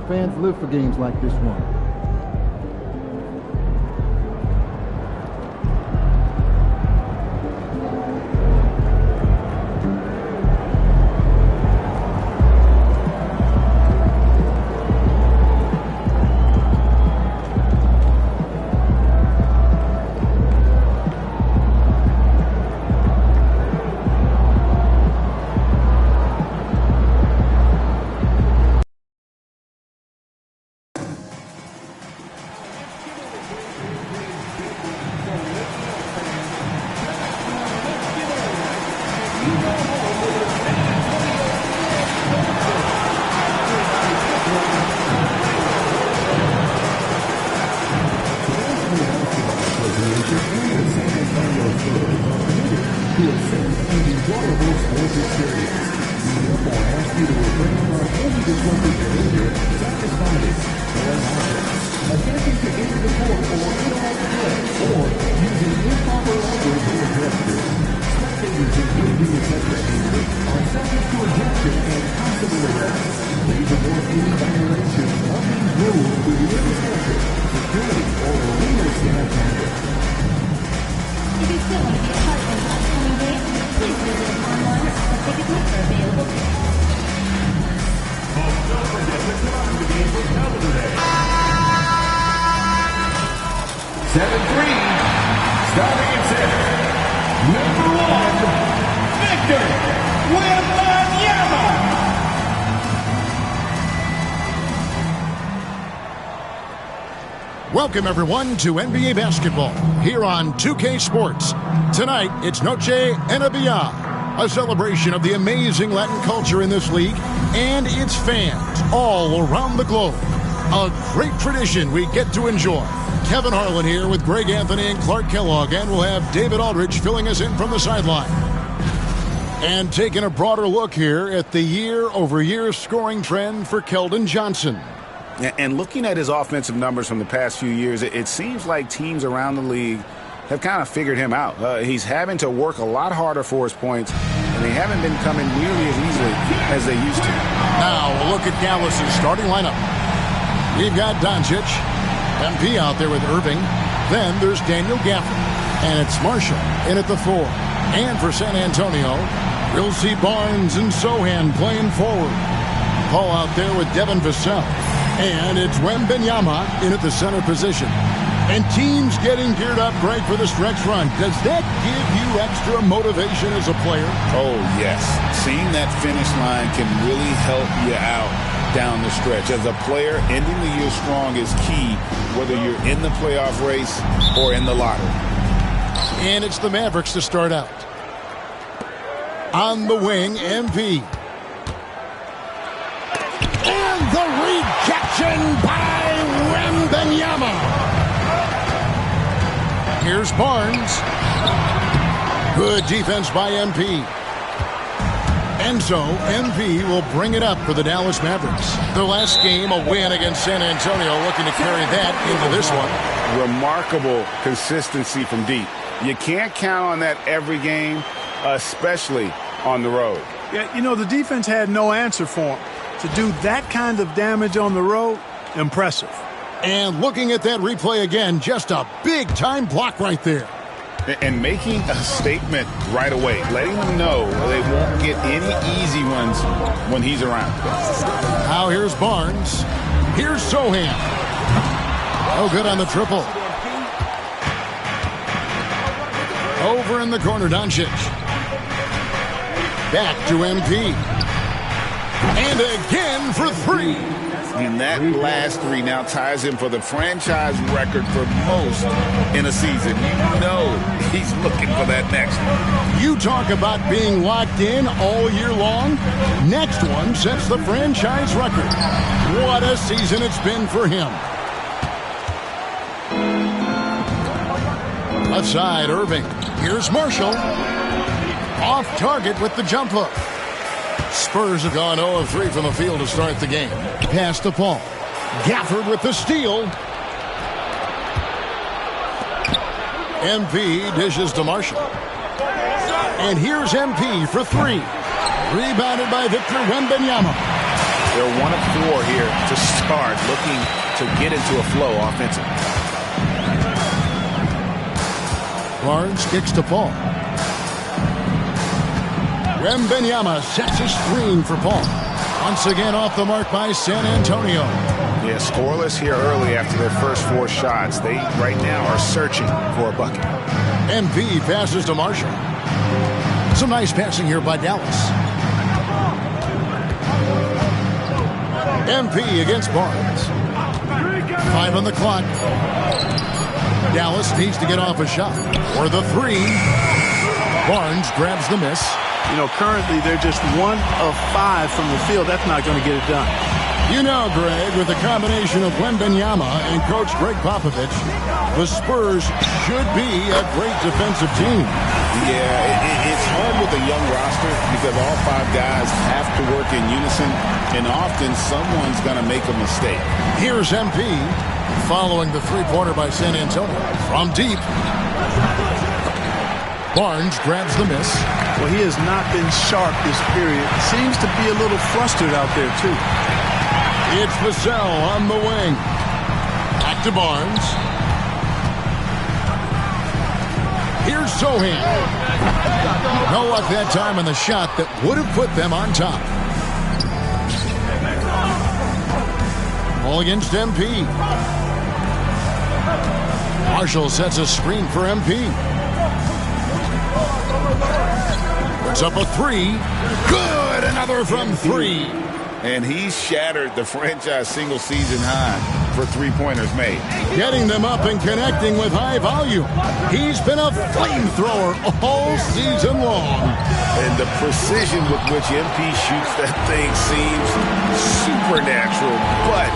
fans live for games like this one. Welcome, everyone, to NBA Basketball here on 2K Sports. Tonight, it's Noche NBA, a celebration of the amazing Latin culture in this league and its fans all around the globe. A great tradition we get to enjoy. Kevin Harlan here with Greg Anthony and Clark Kellogg, and we'll have David Aldridge filling us in from the sideline. And taking a broader look here at the year-over-year scoring trend for Keldon Johnson. And looking at his offensive numbers from the past few years, it seems like teams around the league have kind of figured him out. He's having to work a lot harder for his points, and they haven't been coming nearly as easily as they used to. Now, a look at Dallas' starting lineup. We've got Doncic, MP out there with Irving. Then there's Daniel Gafford, and it's Marshall in at the 4. And for San Antonio, we'll see Barnes and Sohan playing forward. Paul out there with Devin Vassell. And it's Wembanyama in at the center position. And teams getting geared up, Greg, for the stretch run. Does that give you extra motivation as a player? Oh, yes. Seeing that finish line can really help you out down the stretch. As a player, ending the year strong is key, whether you're in the playoff race or in the lottery. And it's the Mavericks to start out. On the wing, MP. And the rejection by Wembanyama. Here's Barnes. Good defense by MP. And so MP will bring it up for the Dallas Mavericks. Their last game, a win against San Antonio, looking to carry that into this one. Remarkable consistency from deep. You can't count on that every game, especially on the road. Yeah, you know, the defense had no answer for him. To do that kind of damage on the road, impressive. And looking at that replay again, just a big-time block right there. And making a statement right away, letting them know they won't get any easy ones when he's around. Now here's Barnes. Here's Sohan. Oh, good on the triple. Over in the corner, Doncic. Back to MP. And again for 3. And that last 3 now ties him for the franchise record for most in a season. You know he's looking for that next one. You talk about being locked in all year long. Next one sets the franchise record. What a season it's been for him. Left side, Irving. Here's Marshall. Off target with the jump hook. Spurs have gone 0 of 3 from the field to start the game. Pass to Paul. Gafford with the steal. MP dishes to Marshall. And here's MP for 3. Rebounded by Victor Wembanyama. They're 1 of 4 here to start, looking to get into a flow offensively. Barnes kicks to Paul. Wembanyama sets a screen for Paul. Once again off the mark by San Antonio. Yeah, scoreless here early after their first 4 shots. They right now are searching for a bucket. MP passes to Marshall. Some nice passing here by Dallas. MP against Barnes. 5 on the clock. Dallas needs to get off a shot. For the 3. Barnes grabs the miss. You know, currently they're just 1 of 5 from the field. That's not going to get it done. You know, Greg, with the combination of Wembanyama and Coach Greg Popovich, the Spurs should be a great defensive team. Yeah, it's hard with a young roster because all 5 guys have to work in unison, and often someone's going to make a mistake. Here's MP following the 3-pointer by San Antonio. From deep, Barnes grabs the miss. Well, he has not been sharp this period. Seems to be a little flustered out there, too. It's Vassell on the wing. Back to Barnes. Here's Sohan. No luck that time on the shot that would have put them on top. Ball against MP. Marshall sets a screen for MP. Puts up a 3. Good! Another from 3. And he's shattered the franchise single-season high for 3-pointers made. Getting them up and connecting with high volume. He's been a flamethrower all season long. And the precision with which MP shoots that thing seems supernatural. But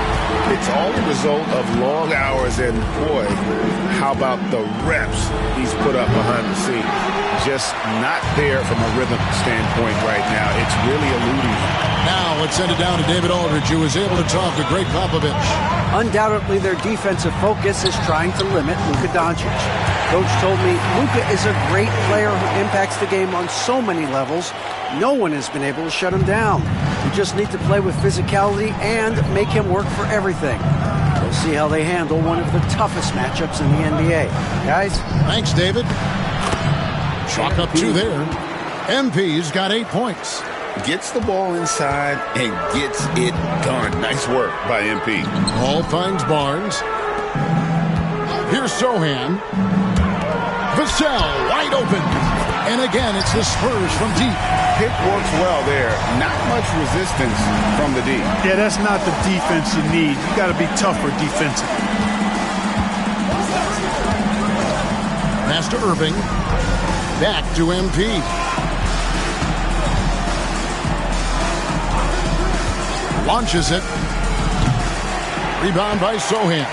it's all a result of long hours. And, boy, how about the reps he's put up behind the scenes? Just not there from a rhythm standpoint right now. It's really eluding him. Now let's send it down to David Aldridge, who was able to talk to Greg Popovich. Undoubtedly, their defensive focus is trying to limit Luka Doncic. Coach told me Luka is a great player who impacts the game on so many levels. No one has been able to shut him down. We just need to play with physicality and make him work for everything. We'll see how they handle one of the toughest matchups in the NBA. Guys? Thanks, David. Chalk up 2 there. MP's got 8 points. Gets the ball inside and gets it done. Nice work by MP. Ball finds Barnes. Here's Sohan. Vassell wide open. And again, it's the Spurs from deep. Pick works well there. Not much resistance from the D. Yeah, that's not the defense you need. You got to be tougher defensively. Pass to Irving. Back to MP. Launches it. Rebound by Sohan.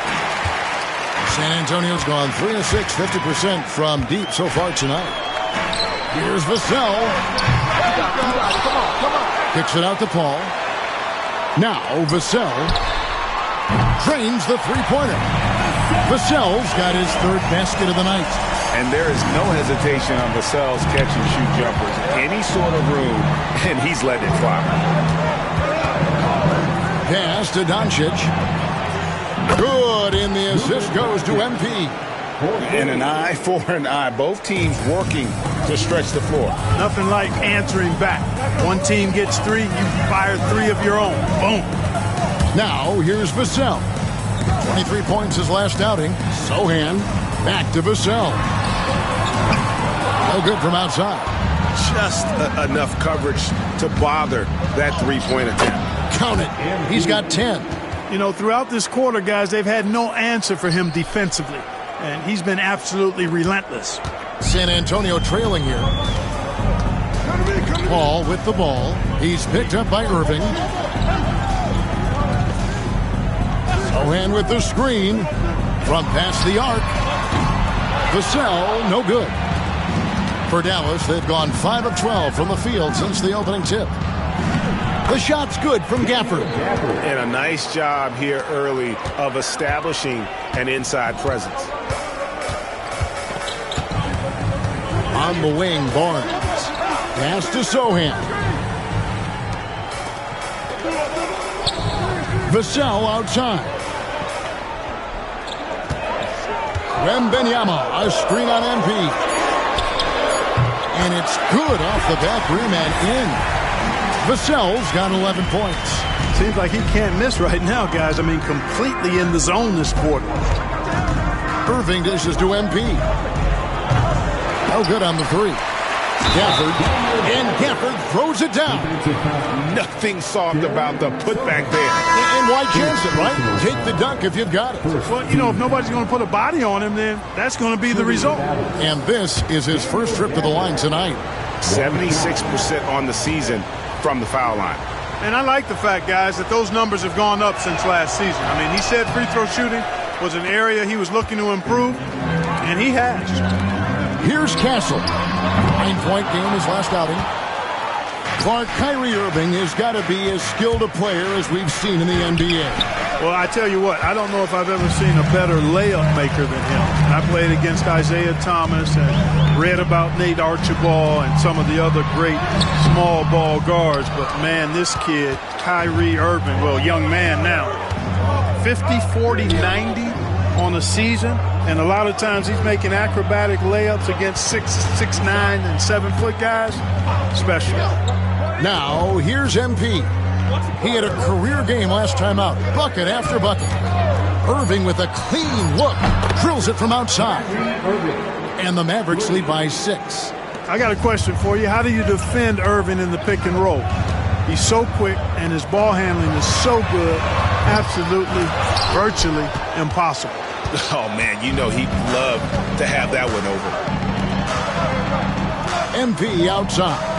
San Antonio's gone 3 of 6, 50% from deep so far tonight. Here's Vassell. Kicks it out to Paul. Now Vassell drains the 3-pointer. Vassell's got his 3rd basket of the night. And there is no hesitation on Vassell's catch-and-shoot jumpers. Any sort of room, and he's letting it fly. Pass to Doncic. Good, and the assist goes to MP. And an eye for an eye. Both teams working to stretch the floor. Nothing like answering back. One team gets 3, you fire 3 of your own. Boom. Now, here's Vassell. 23 points his last outing. Sohan back to Vassell. No good from outside. Just enough coverage to bother that 3-point attempt. Count it. He's got 10. You know, throughout this quarter, guys, they've had no answer for him defensively. And he's been absolutely relentless. San Antonio trailing here. Paul with the ball. He's picked up by Irving. Sohan with the screen. From past the arc. Vassell, no good. For Dallas, they've gone 5 of 12 from the field since the opening tip. The shot's good from Gafford. And a nice job here early of establishing an inside presence. On the wing, Barnes. Pass to Sohan. Vassell outside. Wembenyama, a screen on MP. And it's good off the back rim and in. Vassell's got 11 points. Seems like he can't miss right now, guys. I mean, completely in the zone this quarter. Irving dishes to MP. No good on the three. Gafford, and Gafford throws it down. Nothing soft about the putback there. And why chance it, right? Take the dunk if you've got it. Well, you know, if nobody's going to put a body on him, then that's going to be the result. And this is his first trip to the line tonight. 76% on the season from the foul line. And I like the fact, guys, that those numbers have gone up since last season. I mean, he said free throw shooting was an area he was looking to improve, and he has. Here's Castle. 9-point game his last outing. Kyrie Irving has got to be as skilled a player as we've seen in the NBA. Well, I tell you what, I don't know if I've ever seen a better layup maker than him. I played against Isaiah Thomas and read about Nate Archibald and some of the other great small ball guards. But, man, this kid, Kyrie Irving, well, young man now, 50, 40, 90 on a season. And a lot of times he's making acrobatic layups against 6'9", and 7-foot guys. Special. Now, here's MP. He had a career game last time out. Bucket after bucket. Irving with a clean look. Drills it from outside. And the Mavericks lead by 6. I got a question for you. How do you defend Irving in the pick and roll? He's so quick, and his ball handling is so good. Absolutely, virtually impossible. Oh, man, you know he'd love to have that one over. MP outside.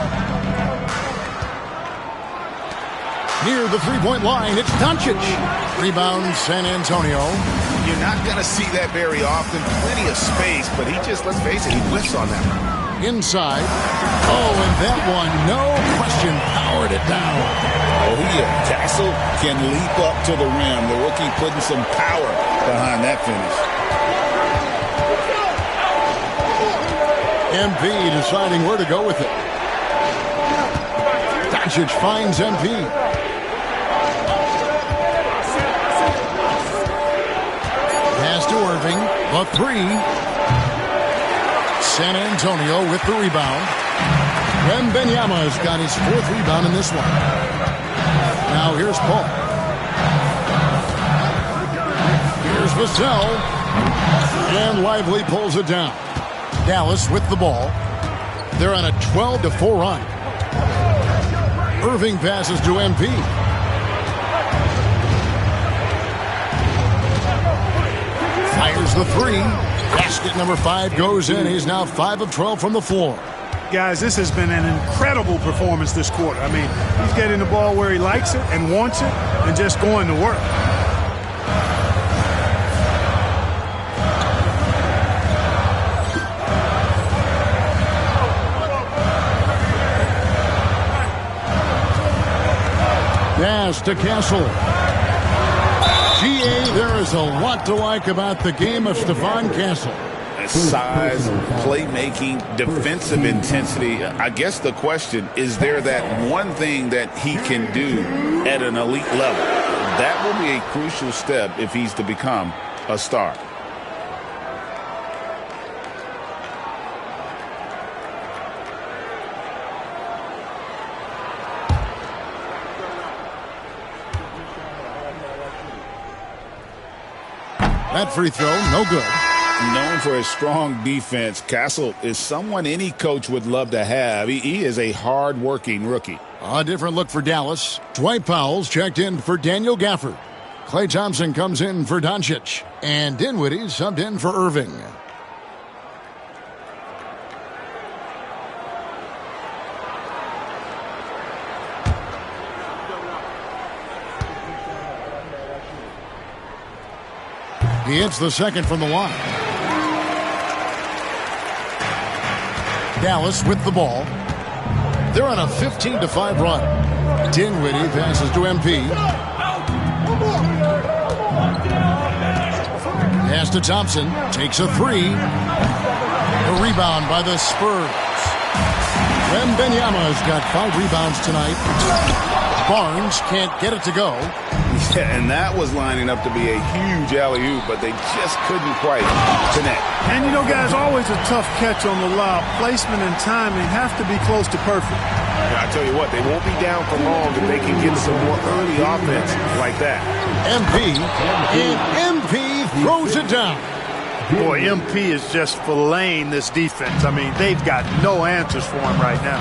Near the three-point line, it's Doncic. Rebound, San Antonio. You're not going to see that very often. Plenty of space, but he just, let's face it, he whiffs on that one. Inside. Oh, and that one, no question, powered it down. Oh, yeah. Castle can leap up to the rim. The rookie putting some power behind that finish. MP deciding where to go with it. Doncic finds MP. Pass to Irving. The three. San Antonio with the rebound. Wembenyama's got his 4th rebound in this one. Now here's Paul. Here's Vassell. And Lively pulls it down. Dallas with the ball. They're on a 12-4 run. Irving passes to MP. Fires the three. Basket number 5 goes in. He's now 5 of 12 from the floor. Guys, this has been an incredible performance this quarter. I mean, he's getting the ball where he likes it and wants it and just going to work. Pass to Castle. GA, there is a lot to like about the game of Stephon Castle. Size, playmaking, defensive intensity. I guess the question, is there that one thing that he can do at an elite level? That will be a crucial step if he's to become a star. That free throw, no good. Known for his strong defense, Castle is someone any coach would love to have. He is a hard-working rookie. A different look for Dallas. Dwight Powell's checked in for Daniel Gafford. Klay Thompson comes in for Doncic. And Dinwiddie subbed in for Irving. He hits the second from the line. Dallas with the ball. They're on a 15-5 run. Dinwiddie passes to MP. Pass to Thompson. Takes a three. A rebound by the Spurs. Wembenyama's got 5 rebounds tonight. Barnes can't get it to go. Yeah, and that was lining up to be a huge alley-oop, but they just couldn't quite connect. And, you know, guys, always a tough catch on the lob. Placement and timing have to be close to perfect. Yeah, I tell you what, they won't be down for long if they can get some more early offense like that. MP, and MP throws it down. Boy, MP is just filleting this defense. I mean, they've got no answers for him right now.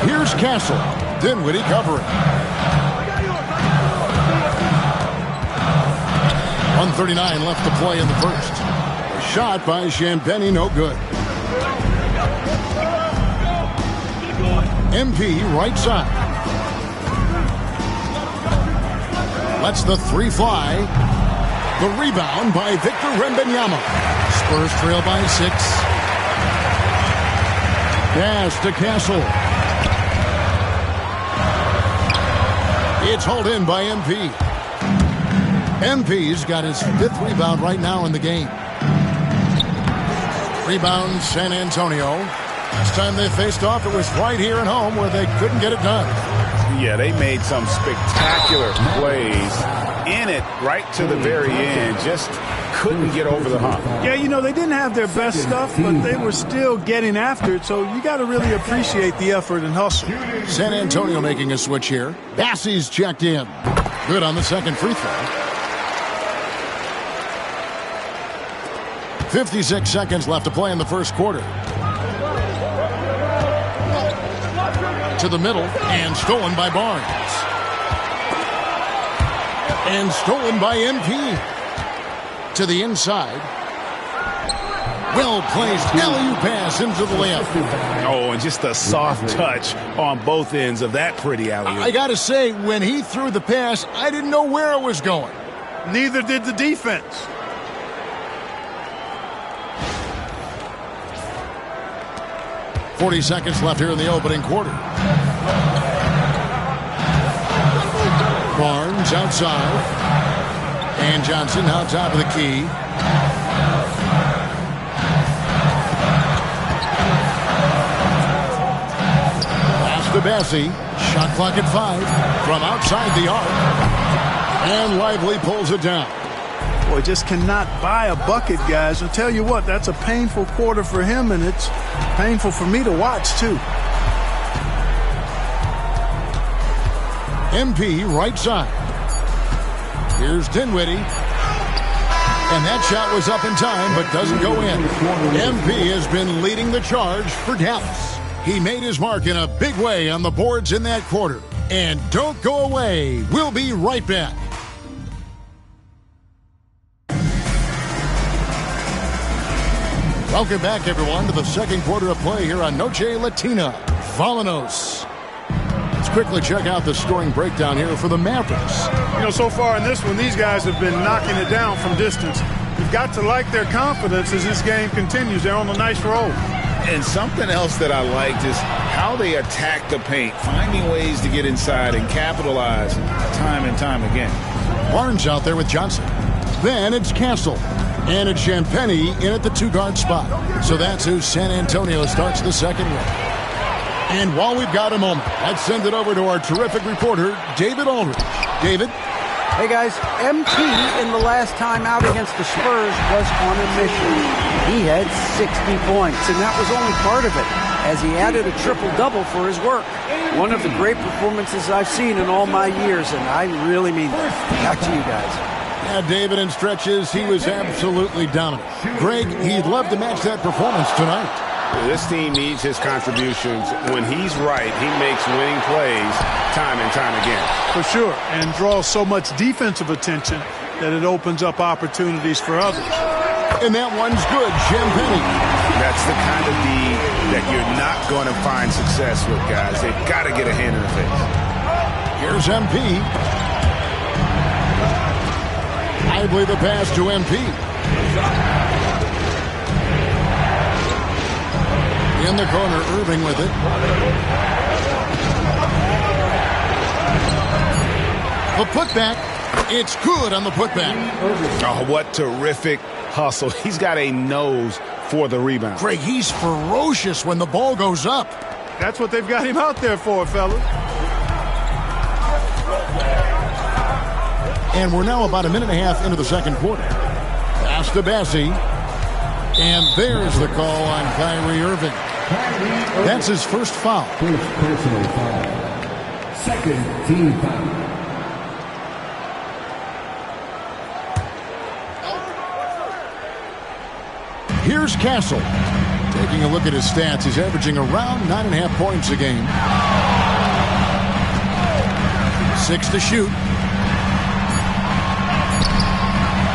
Here's Castle. Dinwiddie covering. 1:39 left to play in the first. A shot by Champagny, no good. MP right side. Lets the three fly. The rebound by Victor Wembanyama. Spurs trail by 6. Pass to Castle. It's hauled in by MP. MP's got his 5th rebound right now in the game. Rebound San Antonio. Last time they faced off, it was right here at home where they couldn't get it done. Yeah, they made some spectacular plays in it right to the very end. Just couldn't get over the hump. Yeah, you know, they didn't have their best stuff, but they were still getting after it, so you got to really appreciate the effort and hustle. San Antonio making a switch here. Bassey's checked in. Good on the second free throw. 56 seconds left to play in the first quarter. To the middle, and stolen by Barnes. And stolen by MP. To the inside. Well-placed alley-oop pass into the layup. Oh, and just a soft touch on both ends of that pretty alley-oop. I got to say, when he threw the pass, I didn't know where it was going. Neither did the defense. .40 seconds left here in the opening quarter. Barnes outside. And Johnson out top of the key. Pass to Bassey. Shot clock at 5 from outside the arc. And Lively pulls it down. Boy, just cannot buy a bucket, guys. I'll tell you what, that's a painful quarter for him, and it's painful for me to watch, too. MP right side. Here's Dinwiddie. And that shot was up in time, but doesn't go in. MP has been leading the charge for Dallas. He made his mark in a big way on the boards in that quarter. And don't go away. We'll be right back. Welcome back, everyone, to the second quarter of play here on Noche Latina. Volanos. Let's quickly check out the scoring breakdown here for the Mavericks. You know, so far in this one, these guys have been knocking it down from distance. You've got to like their confidence as this game continues. They're on a nice roll. And something else that I liked is how they attack the paint, finding ways to get inside and capitalize time and time again. Barnes out there with Johnson. Then it's Castle. And it's Champagny in at the 2-guard spot. So that's who San Antonio starts the second with. And while we've got a moment, let's send it over to our terrific reporter, David Aldridge. David? Hey, guys, MP in the last time out against the Spurs was on a mission. He had 60 points, and that was only part of it, as he added a triple-double for his work. One of the great performances I've seen in all my years, and I really mean that. Back to you guys. Yeah, David, in stretches, he was absolutely dominant. Greg, he'd love to match that performance tonight. This team needs his contributions. When he's right, he makes winning plays time and time again. For sure, and draws so much defensive attention that it opens up opportunities for others. And that one's good, Champagny. That's the kind of D that you're not going to find success with, guys. They've got to get a hand in the face. Here's MP. Lively the pass to MP. In the corner, Irving with it. The putback. It's good on the putback. Oh, what terrific hustle. He's got a nose for the rebound. Greg, he's ferocious when the ball goes up. That's what they've got him out there for, fellas. And we're now about a minute and a half into the second quarter. Pass to Bassie. And there's the call on Kyrie Irving. That's his first foul. First personal foul. Second team foul. Here's Castle. Taking a look at his stats, he's averaging around 9.5 points a game. 6 to shoot.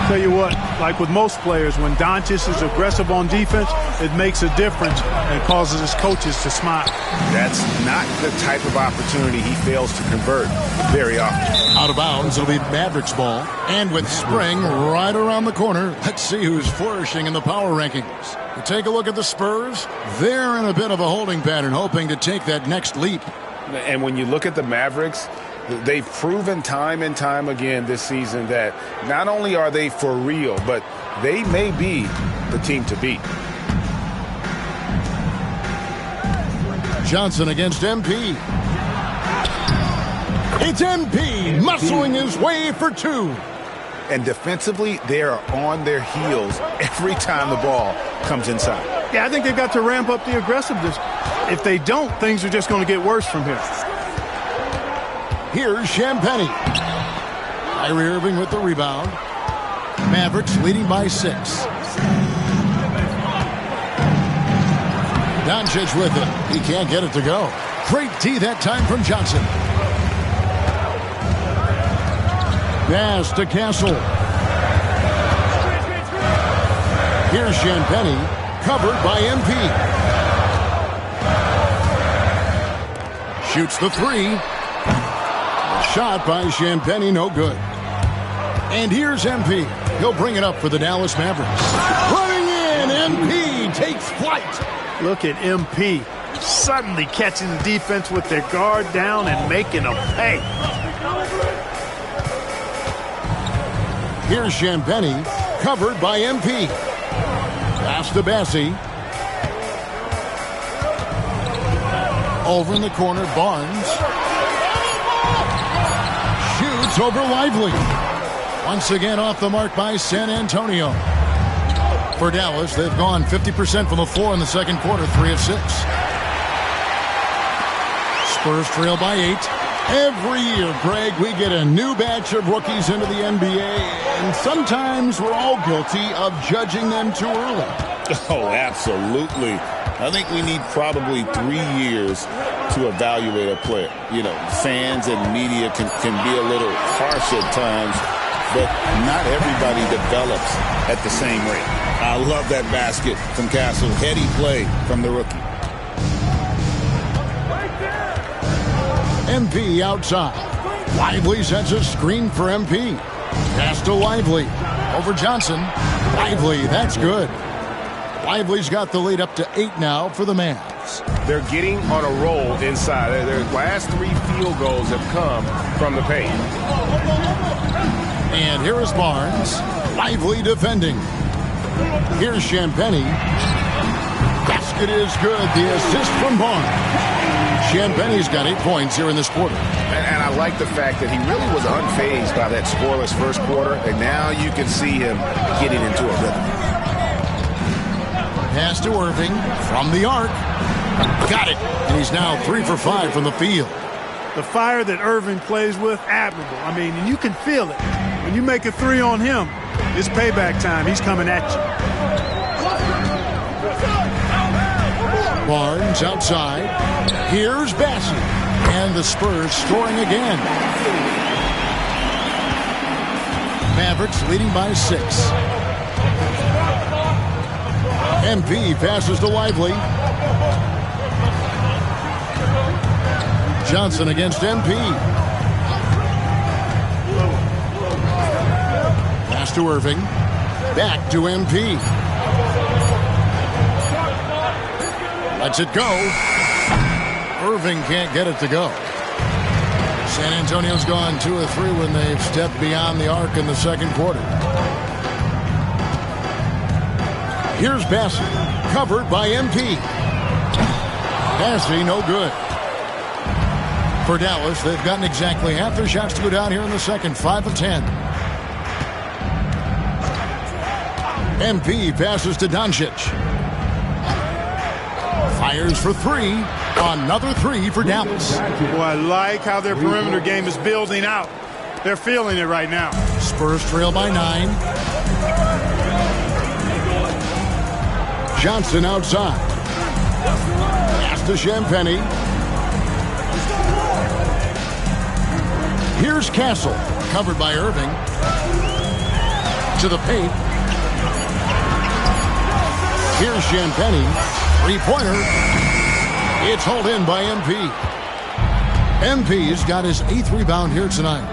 Tell you what, like with most players, when Doncic is aggressive on defense, it makes a difference and causes his coaches to smile. That's not the type of opportunity he fails to convert very often. Out of bounds, it'll be Mavericks ball. And with spring right around the corner, let's see who's flourishing in the power rankings. We take a look at the Spurs. They're in a bit of a holding pattern, hoping to take that next leap. And when you look at the Mavericks, they've proven time and time again this season that not only are they for real, but they may be the team to beat. Johnson against MP. It's MP muscling his way for 2. And defensively, they are on their heels every time the ball comes inside. Yeah, I think they've got to ramp up the aggressiveness. If they don't, things are just going to get worse from here. Here's Champagnie. Kyrie Irving with the rebound. Mavericks leading by 6. Doncic with it. He can't get it to go. Great D that time from Johnson. Pass to Castle. Here's Champagnie, covered by MP. Shoots the 3. Shot by Champagnie, no good. And here's MP. He'll bring it up for the Dallas Mavericks. Running in, MP takes flight. Look at MP suddenly catching the defense with their guard down and making them pay. Here's Champagnie, covered by MP. Pass to Bassie. Over in the corner, Barnes. Shoots over Lively. Once again off the mark by San Antonio. For Dallas, they've gone 50% from the floor in the second quarter, 3 of 6. Spurs trail by 8. Every year, Greg, we get a new batch of rookies into the NBA, and sometimes we're all guilty of judging them too early. Oh, absolutely. I think we need probably 3 years to evaluate a player. You know, fans and media can be a little harsh at times, but not everybody develops at the same rate. I love that basket from Castle. Heady play from the rookie. MP outside. Lively sets a screen for MP. Pass to Lively. Over Johnson. Lively, that's good. Lively's got the lead up to 8 now for the Mavs. They're getting on a roll inside. Their last 3 field goals have come from the paint. And here is Barnes. Lively defending. Here's Champagnie. Basket is good. The assist from Barnes. Champagnie's got 8 points here in this quarter. And I like the fact that he really was unfazed by that scoreless first quarter, and now you can see him getting into a rhythm. Pass to Irving from the arc. Got it. And he's now 3 for 5 from the field. The fire that Irving plays with, admirable. I mean, and you can feel it. When you make a 3 on him, it's payback time. He's coming at you. Barnes outside. Here's Bassie. And the Spurs scoring again. Mavericks leading by 6. MP passes to Lively. Johnson against MP. Pass to Irving. Back to MP. Lets it go. Irving can't get it to go. San Antonio's gone 2 of 3 when they've stepped beyond the arc in the second quarter. Here's Bassie, covered by MP. Bassie, no good. For Dallas, they've gotten exactly half their shots to go down here in the second, 5 of 10. MP passes to Doncic. Fires for three. Another three for Dallas. Well, I like how their perimeter game is building out. They're feeling it right now. Spurs trail by 9. Johnson outside. Pass to Champagny. Here's Castle, covered by Irving. To the paint. Here's Champagny. Three-pointer. It's hauled in by MP. MP's got his 8th rebound here tonight.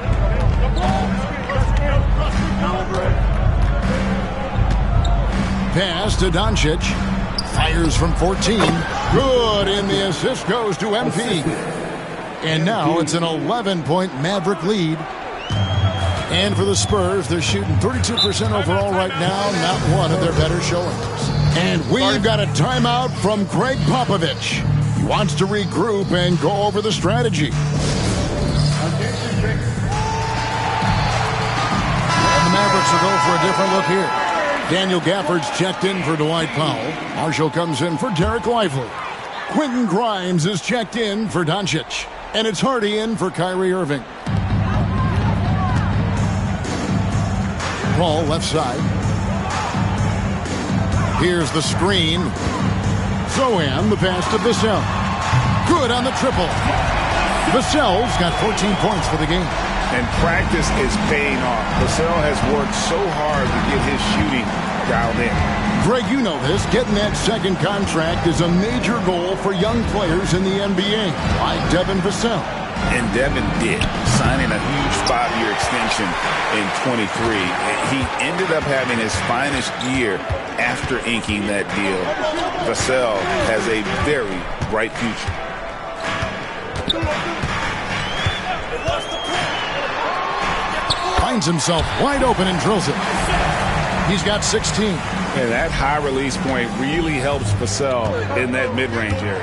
Pass to Doncic. Fires from 14. Good, and the assist goes to MP. And now it's an 11-point Maverick lead. And for the Spurs, they're shooting 32% overall right now. Not one of their better showings. And we've got a timeout from Greg Popovich. He wants to regroup and go over the strategy. And the Mavericks will go for a different look here. Daniel Gafford's checked in for Dwight Powell. Marshall comes in for Derek Lively. Quentin Grimes is checked in for Doncic. And it's Hardy in for Kyrie Irving. Paul left side. Here's the screen. Zohan, the pass to Vassell. Good on the triple. Vassell's got 14 points for the game. And practice is paying off. Vassell has worked so hard to get his shooting dialed in. Greg, you know this. Getting that second contract is a major goal for young players in the NBA, like Devin Vassell. And Devin did, signing a huge 5-year extension in 23. He ended up having his finest year after inking that deal. Vassell has a very bright future. Finds himself wide open and drills it. He's got 16. And that high release point really helps Vassell in that mid-range area.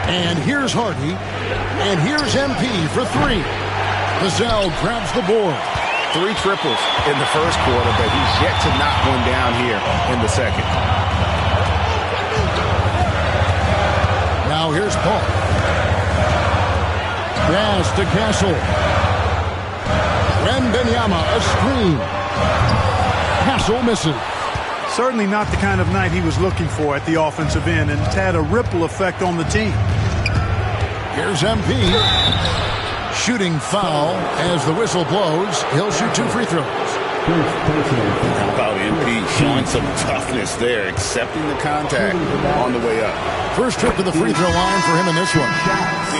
And here's Hardy. And here's MP for three. Vassell grabs the board. 3 triples in the first quarter, but he's yet to knock one down here in the second. Now here's Paul. Pass to Castle. Wembanyama, a screen. Castle misses. Certainly not the kind of night he was looking for at the offensive end, and it's had a ripple effect on the team. Here's MP. Shooting foul as the whistle blows. He'll shoot 2 free throws. How about MP showing some toughness there, accepting the contact on the way up. First trip to the free throw line for him in this one.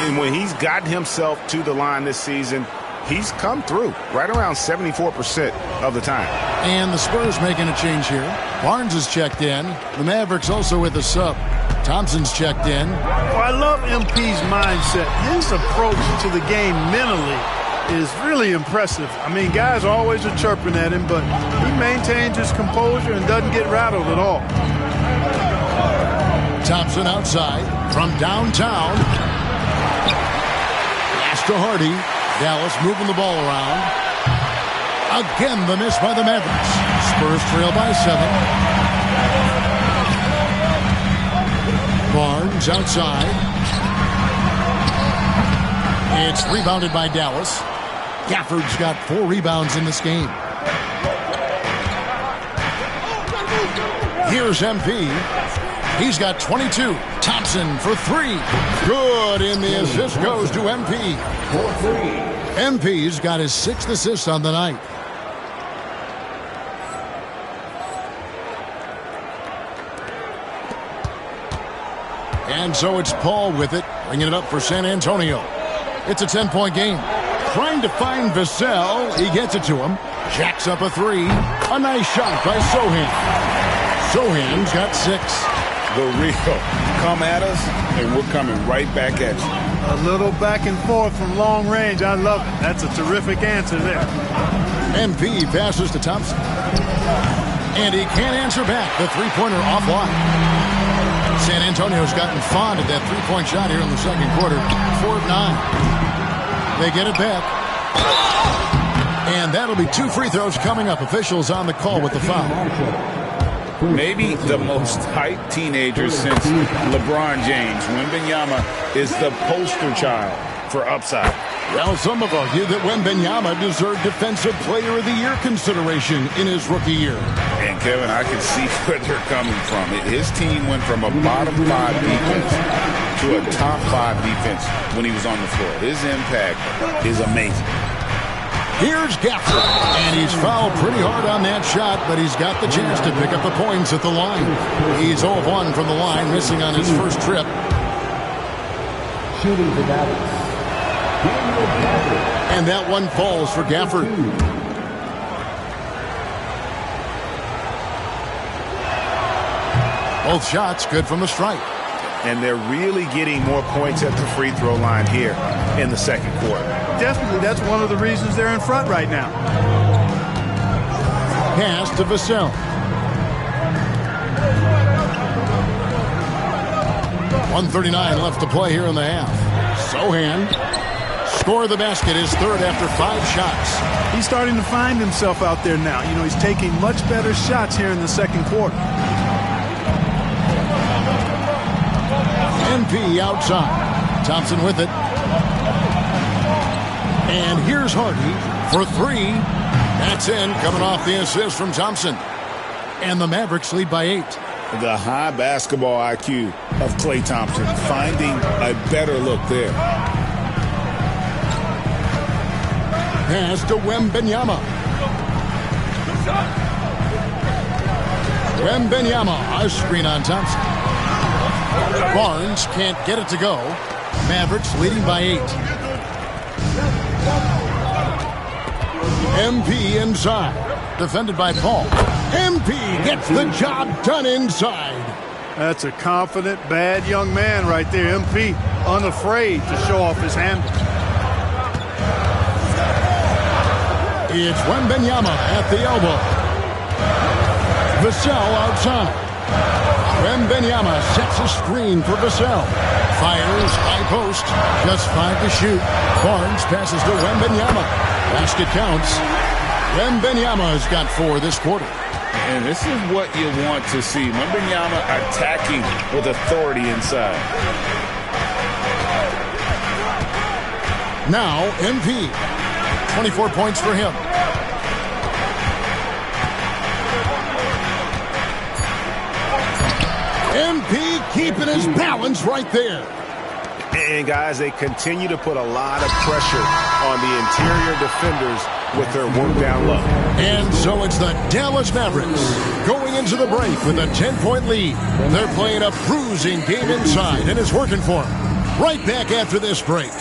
And when he's gotten himself to the line this season, he's come through right around 74% of the time. And the Spurs making a change here. Barnes is checked in. The Mavericks also with a sub. Thompson's checked in. Well, I love MP's mindset. His approach to the game mentally is really impressive. I mean, guys always are chirping at him, but he maintains his composure and doesn't get rattled at all. Thompson outside from downtown. Pass to Hardy. Dallas moving the ball around. Again, the miss by the Mavericks. Spurs trail by 7. Barnes outside. It's rebounded by Dallas. Gafford's got 4 rebounds in this game. Here's MP. He's got 22. Thompson for 3. Good, and the assist goes to MP. MP's got his 6th assist on the night. And so it's Paul with it, bringing it up for San Antonio. It's a 10-point game. Trying to find Vassell. He gets it to him. Jacks up a 3. A nice shot by Zohan. Zohan's got 6. The real. Come at us, and we're coming right back at you. A little back and forth from long range. I love it. That's a terrific answer there. MP passes to Thompson. And he can't answer back. The three-pointer offline. San Antonio's gotten fond of that three-point shot here in the second quarter. 4 of 9. They get it back. And that'll be 2 free throws coming up. Officials on the call with the foul. Maybe the most hyped teenager since LeBron James. Wembanyama is the poster child for upside. Well, some have argued that Wembanyama deserved Defensive Player of the Year consideration in his rookie year. And, Kevin, I can see where they're coming from. His team went from a bottom 5 defense to a top 5 defense when he was on the floor. His impact is amazing. Here's Gafford, and he's fouled pretty hard on that shot, but he's got the chance to pick up the points at the line. He's 0 of 1 from the line, missing on his first trip. Shooting the Dallas. And that one falls for Gafford. Both shots good from the stripe. And they're really getting more points at the free throw line here in the second quarter. Definitely, that's one of the reasons they're in front right now. Pass to Vassell. .139 left to play here in the half. Sohan score the basket, his third after 5 shots. He's starting to find himself out there now. You know, he's taking much better shots here in the second quarter. MP outside. Thompson with it. And here's Hardy for 3. That's in, coming off the assist from Thompson. And the Mavericks lead by 8. The high basketball IQ of Klay Thompson, finding a better look there. Pass to Wembanyama. Wembanyama, a screen on Thompson. Barnes can't get it to go. Mavericks leading by 8. MP inside. Defended by Paul. MP gets the job done inside. That's a confident, bad young man right there. MP, unafraid to show off his handle. It's Wembanyama at the elbow. Vassell outside. Wembanyama sets a screen for Vassell. Fires, high post. Just 5 to shoot. Barnes passes to Wembanyama. Basket counts. Wembanyama's got 4 this quarter. And this is what you want to see. Wembanyama attacking with authority inside. Now, MP. 24 points for him. MP keeping his balance right there. And, guys, they continue to put a lot of pressure on the interior defenders with their work down low. And so it's the Dallas Mavericks going into the break with a 10-point lead. They're playing a bruising game inside, and it's working for them. Right back after this break.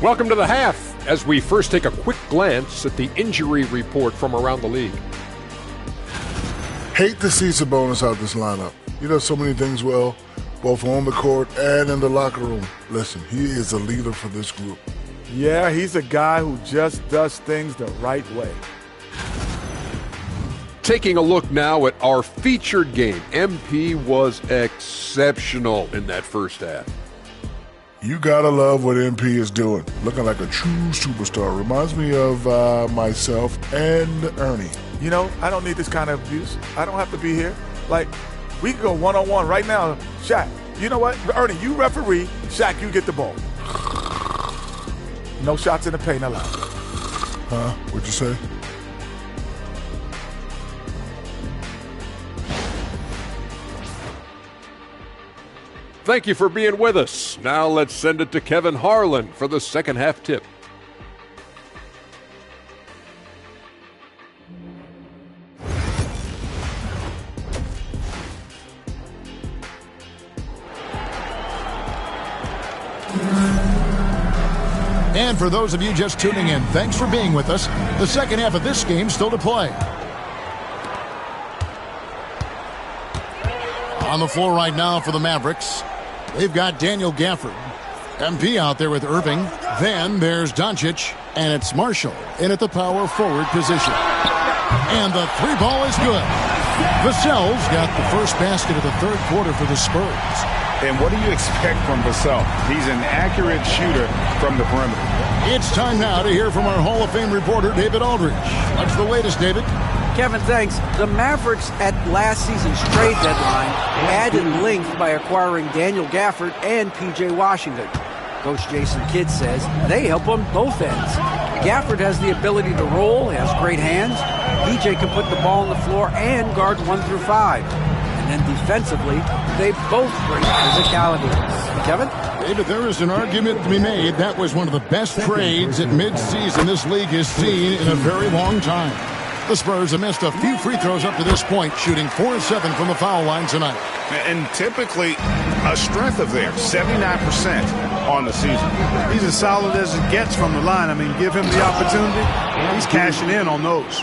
Welcome to the half, as we first take a quick glance at the injury report from around the league. Hate to see Sabonis out this lineup. He does so many things well, both on the court and in the locker room. Listen, he is a leader for this group. Yeah, he's a guy who just does things the right way. Taking a look now at our featured game. MP was exceptional in that first half. You gotta love what MP is doing. Looking like a true superstar. Reminds me of myself and Ernie. You know, I don't need this kind of abuse. I don't have to be here. Like, we can go one-on-one right now. Shaq, you know what? Ernie, you referee. Shaq, you get the ball. No shots in the paint allowed. Huh? What'd you say? Thank you for being with us. Now let's send it to Kevin Harlan for the second half tip. And for those of you just tuning in, thanks for being with us. The second half of this game still to play. On the floor right now for the Mavericks, they've got Daniel Gafford. MP out there with Irving. Then there's Doncic, and it's Marshall in at the power forward position. And the three ball is good. Vassell's got the first basket of the third quarter for the Spurs. And what do you expect from Vassell? He's an accurate shooter from the perimeter. It's time now to hear from our Hall of Fame reporter, David Aldridge. What's the latest, David? Kevin, thanks. The Mavericks at last season's trade deadline added length by acquiring Daniel Gafford and P.J. Washington. Coach Jason Kidd says they help on both ends. Gafford has the ability to roll, has great hands. P.J. can put the ball on the floor and guard 1 through 5. And then defensively, they both bring physicality. Kevin? David, there is an argument to be made. That was one of the best trades at midseason this league has seen in a very long time. The Spurs have missed a few free throws up to this point, shooting 4-7 from the foul line tonight. And typically a strength of theirs, 79% on the season. He's as solid as it gets from the line. I mean, give him the opportunity. He's cashing in on those.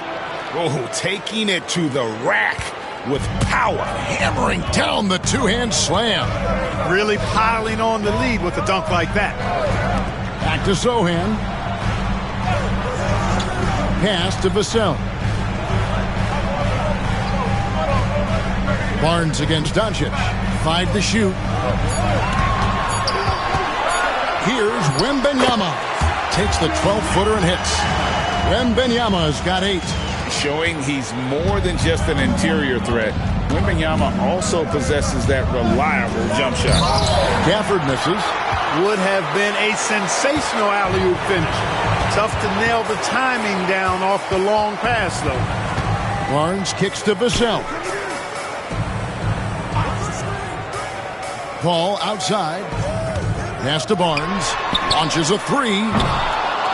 Oh, taking it to the rack with power. Hammering down the two-hand slam. Really piling on the lead with a dunk like that. Back to Sohan. Pass to Vassell. Barnes against Doncic. 5 to shoot. Here's Wembanyama. Takes the 12-footer and hits. Wembanyama's got 8. Showing he's more than just an interior threat. Wembanyama also possesses that reliable jump shot. Gafford misses. Would have been a sensational alley-oop finish. Tough to nail the timing down off the long pass, though. Barnes kicks to Vassell. Paul outside. Pass to Barnes. Launches a 3.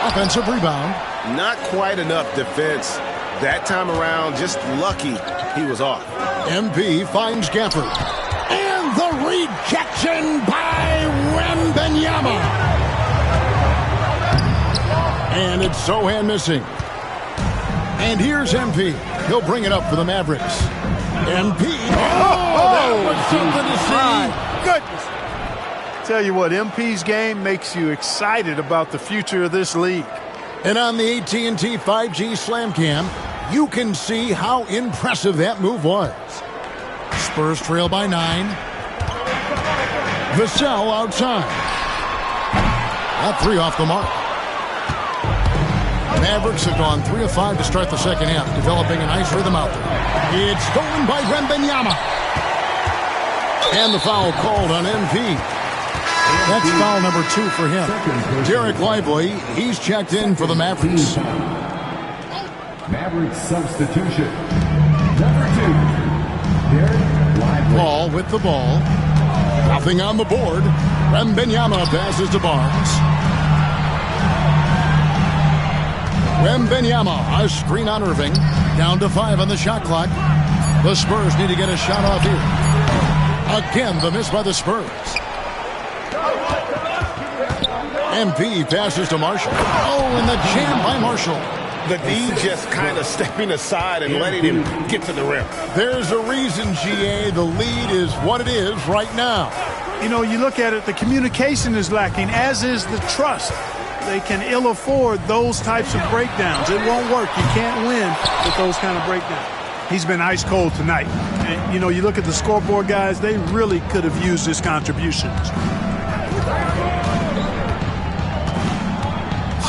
Offensive rebound. Not quite enough defense. That time around, just lucky he was off. MP finds Gafford. And the rejection by Wembanyama. And it's Sohan missing. And here's MP. He'll bring it up for the Mavericks. MP. Oh, that was something to see. Goodness. Tell you what, MP's game makes you excited about the future of this league. And on the AT&T 5G Slam Cam, you can see how impressive that move was. Spurs trail by 9. Vassell outside. That 3 off the mark. Mavericks have gone 3 of 5 to start the second half, developing a nice rhythm out there. It's stolen by Wembanyama. And the foul called on MP. That's foul number 2 for him. Derek Lively, he's checked in for the Mavericks. Mavericks substitution. Number 2, Derek Lively. Paul with the ball. Nothing on the board. Wembanyama passes to Barnes. Wembanyama, a screen on Irving. Down to 5 on the shot clock. The Spurs need to get a shot off here. Again, the miss by the Spurs. MP passes to Marshall. Oh, and the jam by Marshall. The D just kind of stepping aside and letting him get to the rim. There's a reason, GA, the lead is what it is right now. You know, you look at it, the communication is lacking, as is the trust. They can ill afford those types of breakdowns. It won't work. You can't win with those kind of breakdowns. He's been ice cold tonight. And, you know, you look at the scoreboard, guys, they really could have used his contributions.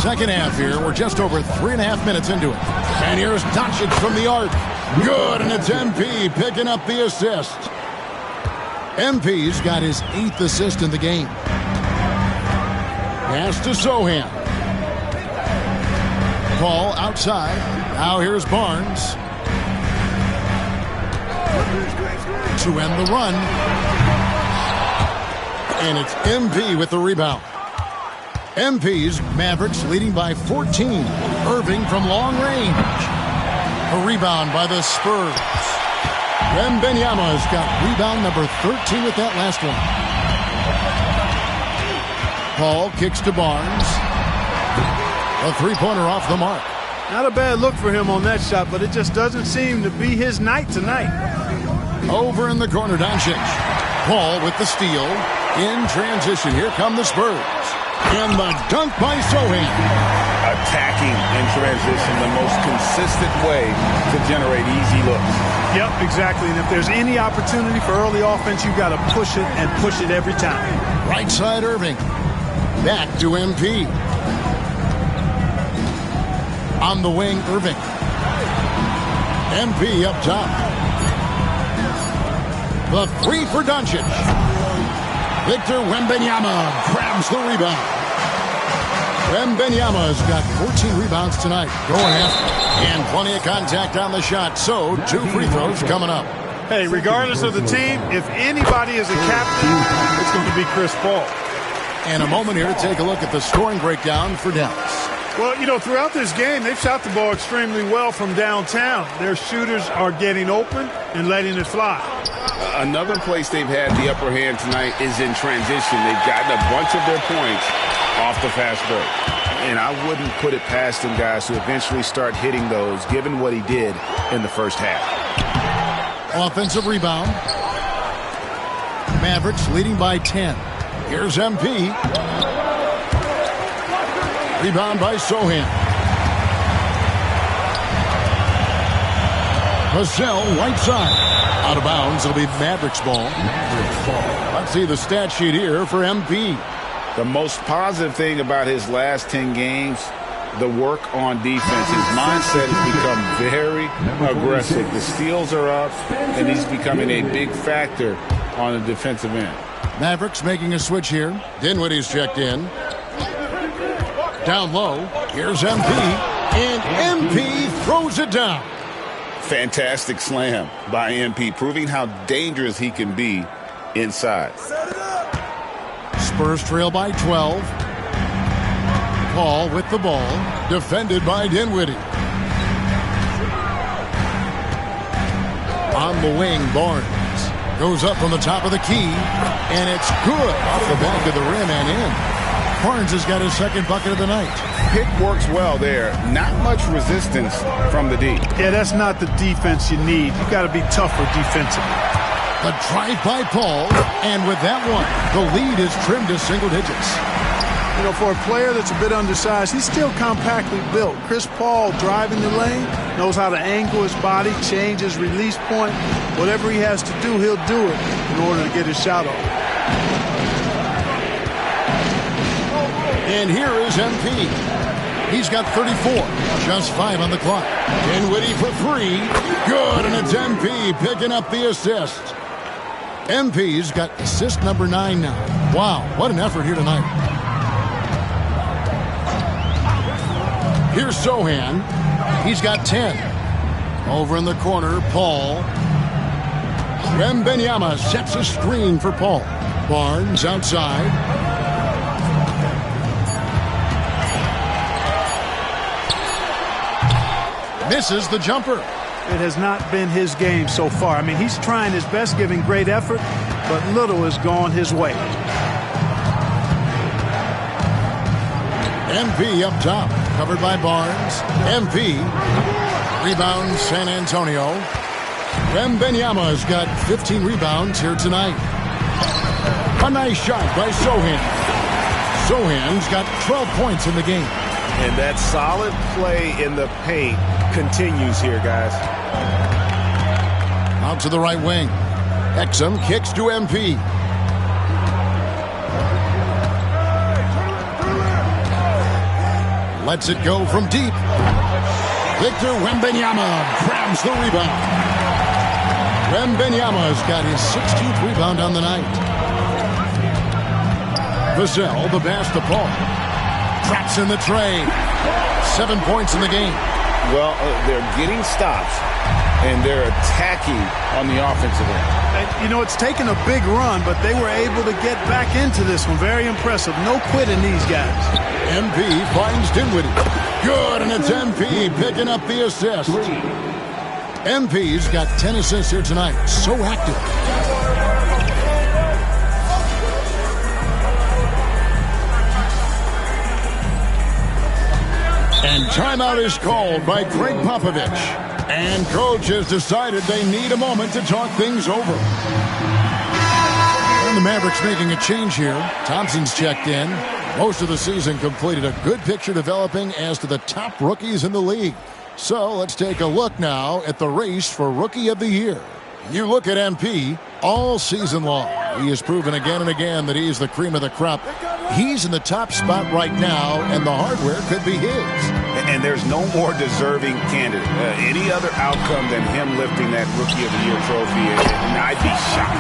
Second half here. We're just over 3.5 minutes into it. And here's Doncic from the arc. Good, and it's MP picking up the assist. MP's got his 8th assist in the game. Pass to Sohan. Paul outside. Now here's Barnes. To end the run. And it's MP with the rebound. MP's Mavericks leading by 14. Irving from long range. A rebound by the Spurs. Wembanyama's got rebound number 13 with that last one. Paul kicks to Barnes. A three-pointer off the mark. Not a bad look for him on that shot, but it just doesn't seem to be his night tonight. Over in the corner, Doncic. Paul with the steal. In transition, here come the Spurs. And the dunk by Sohan. Attacking in transition, the most consistent way to generate easy looks. Yep, exactly. And if there's any opportunity for early offense, you got to push it and push it every time. Right side, Irving. Back to MP. On the wing, Irving. MP up top. The three for Doncic. Victor Wembanyama grabs the rebound. Wembanyama's got 14 rebounds tonight. Going after. And plenty of contact on the shot. So, 2 free throws coming up. Hey, regardless of the team, if anybody is a captain, it's going to be Chris Paul. And a moment here to take a look at the scoring breakdown for Dallas. Well, you know, throughout this game, they've shot the ball extremely well from downtown. Their shooters are getting open and letting it fly. Another place they've had the upper hand tonight is in transition. They've gotten a bunch of their points off the fast break. And I wouldn't put it past him, guys, to eventually start hitting those, given what he did in the first half. Offensive rebound. Mavericks leading by 10. Here's MP. Rebound by Sohan. Vassell, right side. Out of bounds. It'll be Mavericks ball. Let's see the stat sheet here for MP. The most positive thing about his last 10 games, the work on defense. His mindset has become very aggressive. The steals are up, and he's becoming a big factor on the defensive end. Mavericks making a switch here. Dinwiddie's checked in. Down low. Here's MP. And MP throws it down. Fantastic slam by MP, proving how dangerous he can be inside. Spurs trail by 12. Paul with the ball. Defended by Dinwiddie. On the wing, Barnes. Goes up from the top of the key. And it's good. Off the back of the rim and in. Barnes has got his second bucket of the night. Pick works well there. Not much resistance from the D. Yeah, that's not the defense you need. You got to be tougher defensively. The drive by Paul, and with that one, the lead is trimmed to single digits. You know, for a player that's a bit undersized, he's still compactly built. Chris Paul driving the lane, knows how to angle his body, change his release point. Whatever he has to do, he'll do it in order to get his shot off. And here is MP. He's got 34. Just 5 on the clock. Dinwiddie for 3. Good, and it's MP picking up the assist. MP's got assist number 9 now. Wow, what an effort here tonight. Here's Sohan. He's got 10. Over in the corner, Paul. Wembanyama sets a screen for Paul. Barnes outside. Misses the jumper. It has not been his game so far. I mean, he's trying his best, giving great effort, but little has gone his way. MP up top, covered by Barnes. MP rebounds San Antonio. Wembanyama's got 15 rebounds here tonight. A nice shot by Sohan. Sohan's got 12 points in the game. And that solid play in the paint continues here, guys. Out to the right wing. Exum kicks to MP. Lets it go from deep. Victor Wembanyama grabs the rebound. Wembanyama's got his 16th rebound on the night. Vassell, the pass to Paul. Traps in the tray. 7 points in the game. Well, they're getting stops, and they're attacking on the offensive end. And, you know, it's taken a big run, but they were able to get back into this one. Very impressive. No quitting these guys. MP finds Dinwiddie. Good, and it's MP picking up the assist. MP's got 10 assists here tonight. So active. And timeout is called by Greg Popovich. And coach has decided they need a moment to talk things over. And the Mavericks making a change here. Thompson's checked in. Most of the season completed, a good picture developing as to the top rookies in the league. So let's take a look now at the race for Rookie of the Year. You look at MP all season long. He has proven again and again that he's the cream of the crop. He's in the top spot right now, and the hardware could be his. And there's no more deserving candidate. Any other outcome than him lifting that Rookie of the Year trophy, and I'd be shocked.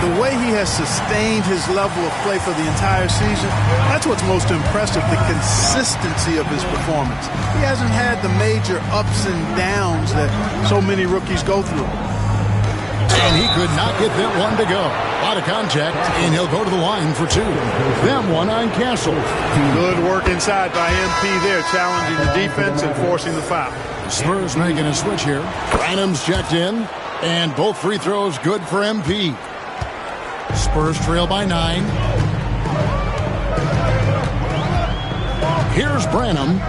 The way he has sustained his level of play for the entire season, that's what's most impressive, the consistency of his performance. He hasn't had the major ups and downs that so many rookies go through. And he could not get that one to go. A lot of contact, and he'll go to the line for two. Them one on Castle. Good work inside by MP there, challenging the defense and forcing the foul. Spurs making a switch here. Branham's checked in, and both free throws good for MP. Spurs trail by 9. Here's Branham.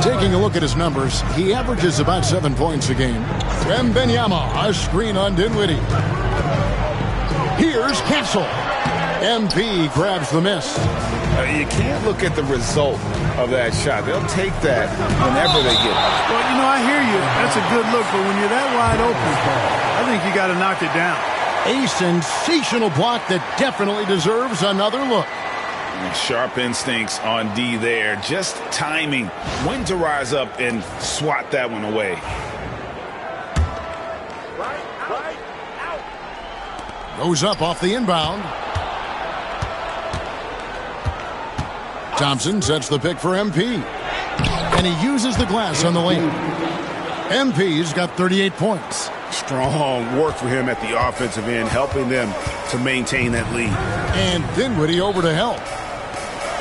Taking a look at his numbers, he averages about 7 points a game. Wembanyama, a screen on Dinwiddie. Here's Castle. MP grabs the miss. You can't look at the result of that shot. They'll take that whenever they get it. Well, you know, I hear you. That's a good look, but when you're that wide open, I think you got to knock it down. A sensational block that definitely deserves another look. Sharp instincts on D there. Just timing when to rise up and swat that one away. Goes up off the inbound. Thompson sets the pick for MP. And he uses the glass on the lane. MP's got 38 points. Strong work for him at the offensive end, helping them to maintain that lead. And Dinwiddie over to help.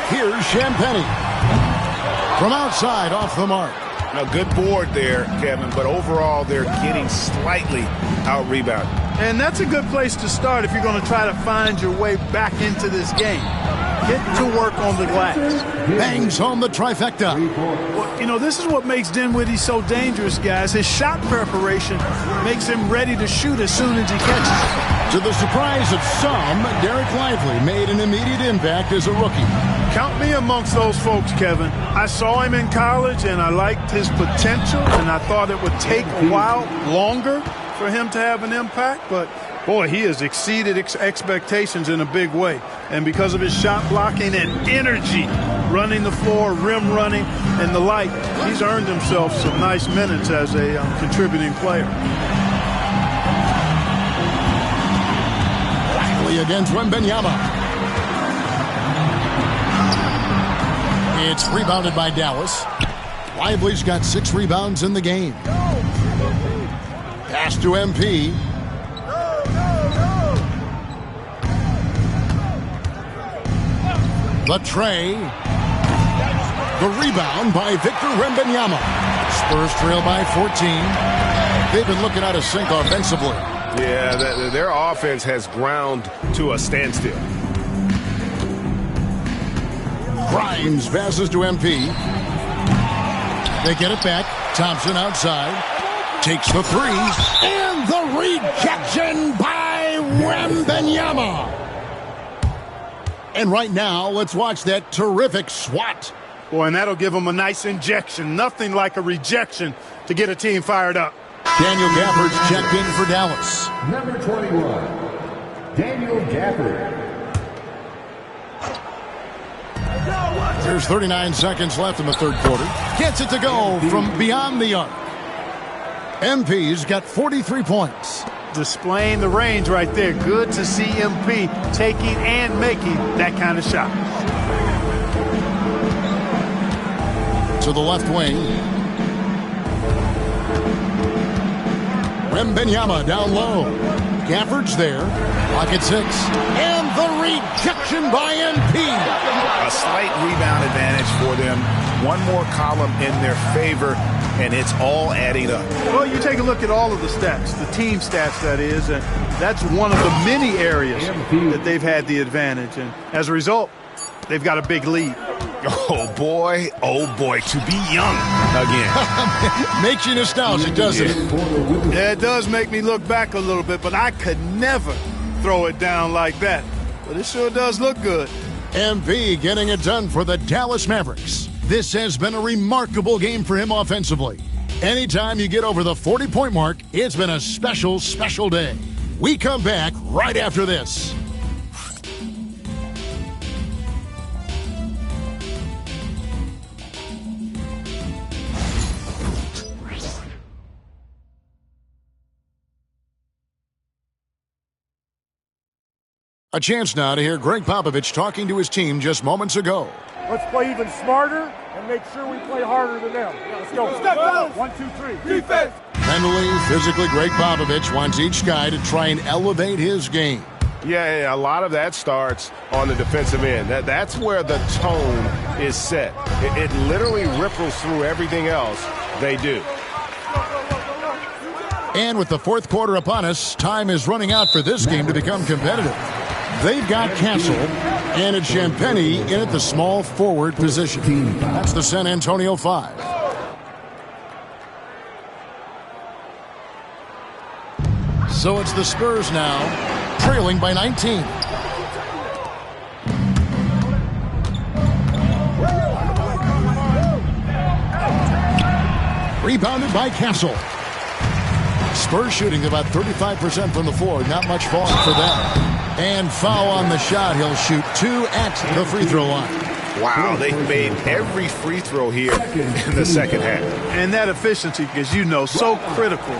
Here's Champagnie. From outside, off the mark. A good board there, Kevin, but overall they're getting slightly out-rebounded. And that's a good place to start if you're going to try to find your way back into this game. Get to work on the glass. Bangs home the trifecta. Well, you know, this is what makes Dinwiddie so dangerous, guys. His shot preparation makes him ready to shoot as soon as he catches it. To the surprise of some, Derek Lively made an immediate impact as a rookie. Count me amongst those folks, Kevin. I saw him in college, and I liked his potential, and I thought it would take a while longer for him to have an impact, but boy, he has exceeded expectations in a big way. And because of his shot blocking and energy, running the floor, rim running, and the like, he's earned himself some nice minutes as a contributing player. Lively against Wembanyama. It's rebounded by Dallas. Lively's got 6 rebounds in the game. Pass to MP. The tray. The rebound by Victor Wembanyama. Spurs trail by 14. They've been looking out of sync offensively. Yeah, their offense has ground to a standstill. Grimes passes to MP. They get it back. Thompson outside. Takes the 3. And the rejection by Wembanyama. And right now, let's watch that terrific swat. Boy, and that'll give them a nice injection. Nothing like a rejection to get a team fired up. Daniel Gafford's checked in for Dallas. Number 21, Daniel Gafford. There's 39 seconds left in the third quarter. Gets it to go from beyond the arc. MP's got 43 points. Displaying the range right there. Good to see MP taking and making that kind of shot. To the left wing. Wembanyama down low. Gafford's there. Pocket 6. And the rejection by MP. A slight rebound advantage for them. One more column in their favor, and it's all adding up. Well, you take a look at all of the stats, the team stats, that is, and that's one of the many areas that they've had the advantage. And as a result, they've got a big lead. Oh, boy, to be young again. Makes you nostalgic, doesn't it? Yeah, it does make me look back a little bit, but I could never throw it down like that. But it sure does look good. MP getting it done for the Dallas Mavericks. This has been a remarkable game for him offensively. Anytime you get over the 40-point mark, it's been a special, special day. We come back right after this. A chance now to hear Greg Popovich talking to his team just moments ago. Let's play even smarter and make sure we play harder than them. Let's go. Step down. 1, 2, 3. Defense. Mentally, physically, Greg Popovich wants each guy to try and elevate his game. Yeah, a lot of that starts on the defensive end. That's where the tone is set. It literally ripples through everything else they do. And with the fourth quarter upon us, time is running out for this game to become competitive. They've got Castle and a Champagny in at the small forward position. That's the San Antonio 5. So it's the Spurs now, trailing by 19. Rebounded by Castle. Spurs shooting about 35% from the floor. Not much falling for them. And foul on the shot. He'll shoot 2 at the free throw line. Wow, they've made every free throw here in the second half. And that efficiency is, so critical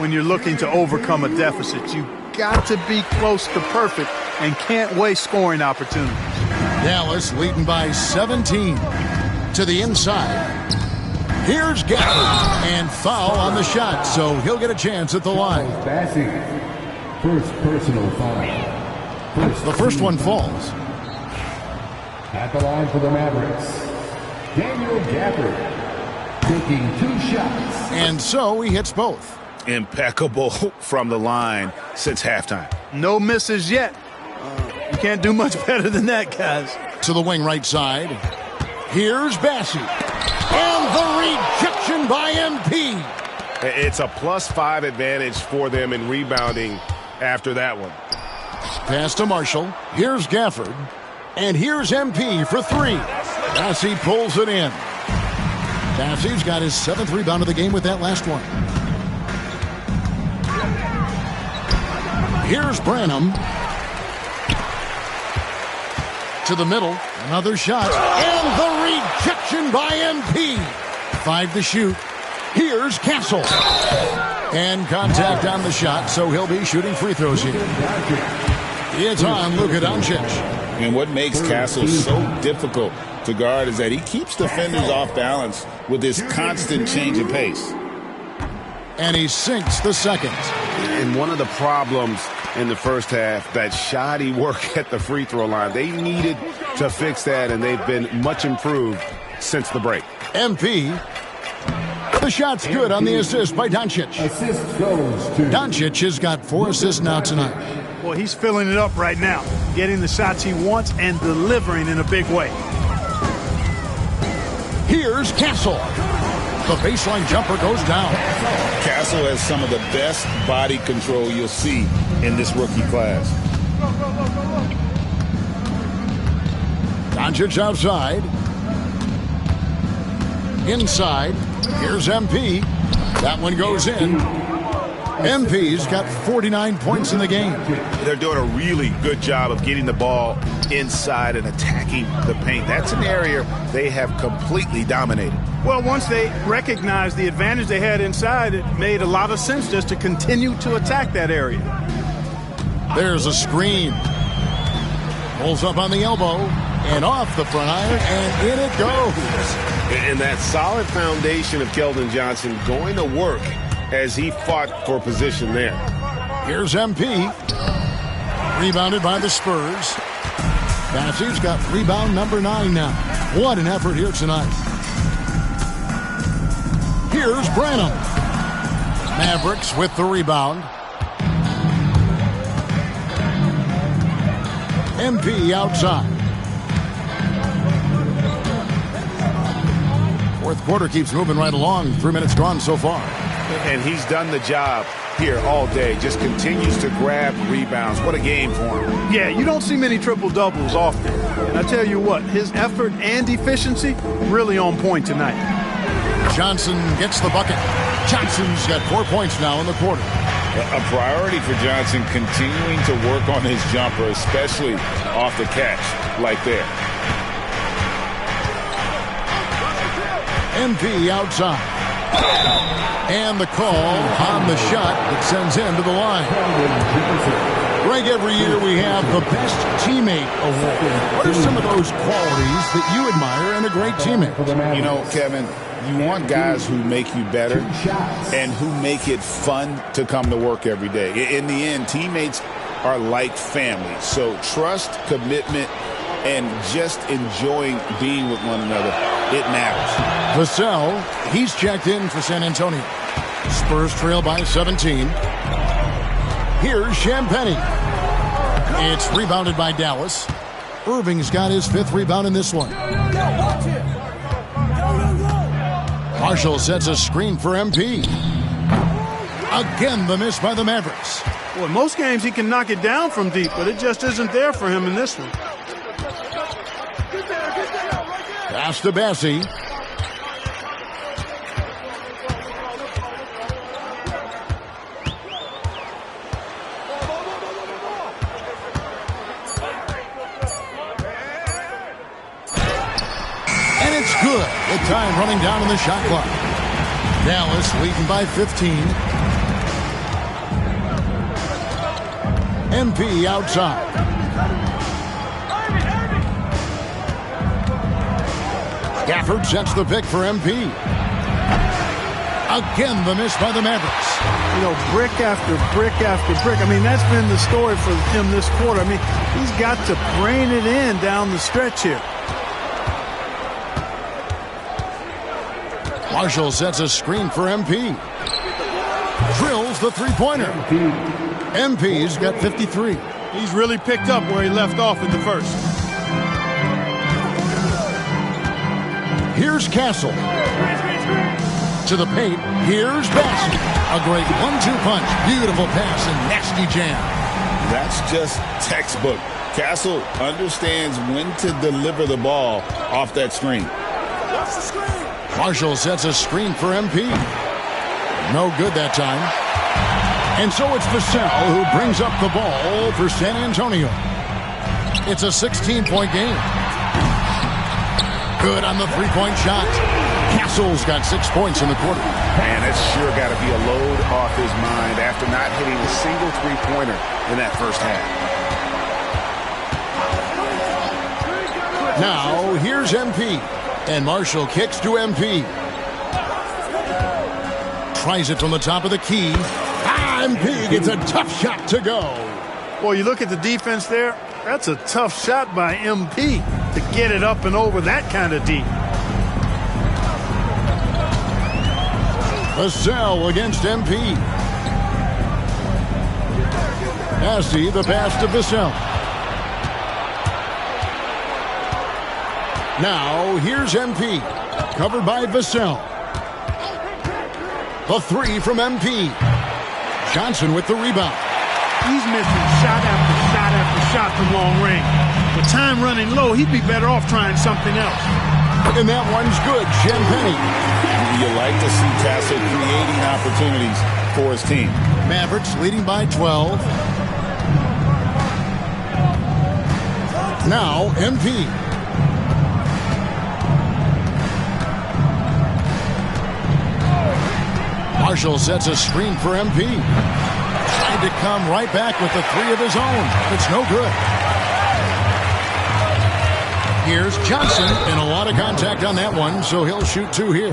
when you're looking to overcome a deficit. You got to be close to perfect and can't waste scoring opportunities. Dallas leading by 17. To the inside. Here's Gafford, and foul on the shot, so he'll get a chance at the line. First personal foul. The first one falls. At the line for the Mavericks, Daniel Gafford taking 2 shots. And so he hits both. Impeccable from the line since halftime. No misses yet. You can't do much better than that, guys. To the wing right side. Here's Bassey. And the rejection by MP. It's a +5 advantage for them in rebounding after that one. Pass to Marshall. Here's Gafford. And here's MP for 3. Bassey pulls it in. Bassey's got his 7th rebound of the game with that last one. Here's Branham. To the middle. Another shot. And the rejection by MP. 5 to shoot. Here's Castle. And contact on the shot, so he'll be shooting free throws here. It's on Luka Doncic. And what makes Castle so difficult to guard is that he keeps defenders off balance with his constant change of pace. And he sinks the second. And one of the problems in the first half, that shoddy work at the free throw line. They needed to fix that, and they've been much improved since the break. MP. The shot's good on the assist by Doncic. Assist goes to Doncic has got 4 assists now tonight. Well, he's filling it up right now, getting the shots he wants and delivering in a big way. Here's Castle. The baseline jumper goes down. Castle has some of the best body control you'll see in this rookie class. Doncic outside. Inside. Here's MP. That one goes in. MP's got 49 points in the game. They're doing a really good job of getting the ball inside and attacking the paint. That's an area they have completely dominated. Well, once they recognized the advantage they had inside, it made a lot of sense just to continue to attack that area. There's a screen. Pulls up on the elbow and off the front iron, and in it goes. And that solid foundation of Keldon Johnson going to work as he fought for position there. Here's MP. Rebounded by the Spurs. Bassey's got rebound number 9 now. What an effort here tonight. Here's Branham. Mavericks with the rebound. MP outside. Fourth quarter keeps moving right along. 3 minutes gone so far. And he's done the job here all day. Just continues to grab rebounds. What a game for him. Yeah, you don't see many triple-doubles often. And I tell you what, his effort and efficiency really on point tonight. Johnson gets the bucket. Johnson's got 4 points now in the quarter. A priority for Johnson continuing to work on his jumper, especially off the catch like that. MP outside. And the call on the shot that sends him to the line. Greg, every year we have the Best Teammate Award. What are some of those qualities that you admire in a great teammate? You know, Kevin, you want guys who make you better and who make it fun to come to work every day. In the end, teammates are like family. So trust, commitment, and just enjoying being with one another, it matters. Vassell, he's checked in for San Antonio. Spurs trail by 17. Here's Champagnie. It's rebounded by Dallas. Irving's got his 5th rebound in this one. Marshall sets a screen for MP. Again, the miss by the Mavericks. Well, in most games he can knock it down from deep, but it just isn't there for him in this one. Pass to Bassie. And it's good with time running down on the shot clock. Dallas leading by 15. MP outside. Gafford sets the pick for MP. Again, the miss by the Mavericks. You know, brick after brick after brick. I mean, that's been the story for him this quarter. I mean, he's got to brain it in down the stretch here. Marshall sets a screen for MP. Drills the three-pointer. MP's got 53. He's really picked up where he left off in the first. Here's Castle. To the paint. Here's Bassie. A great 1-2 punch. Beautiful pass and nasty jam. That's just textbook. Castle understands when to deliver the ball off that screen. Marshall sets a screen for MP. No good that time. And so it's Vassell who brings up the ball for San Antonio. It's a 16-point game. Good on the three-point shot. Castle's got 6 points in the quarter. Man, that's sure got to be a load off his mind after not hitting a single three-pointer in that first half. Now, here's MP. And Marshall kicks to MP. Tries it from the top of the key. MP gets a tough shot to go. Boy, you look at the defense there. That's a tough shot by MP to get it up and over that kind of deep. Vassell against MP. Bassie, the pass to Vassell. Now, here's MP. Covered by Vassell. The three from MP. Johnson with the rebound. He's missing shot after shot after shot from long range. With time running low, he'd be better off trying something else. And that one's good. Champagnie. You like to see Castle creating opportunities for his team. Mavericks leading by 12. Now, MP. Marshall sets a screen for MP. Tried to come right back with the three of his own. It's no good. Here's Johnson, and a lot of contact on that one, so he'll shoot 2 here.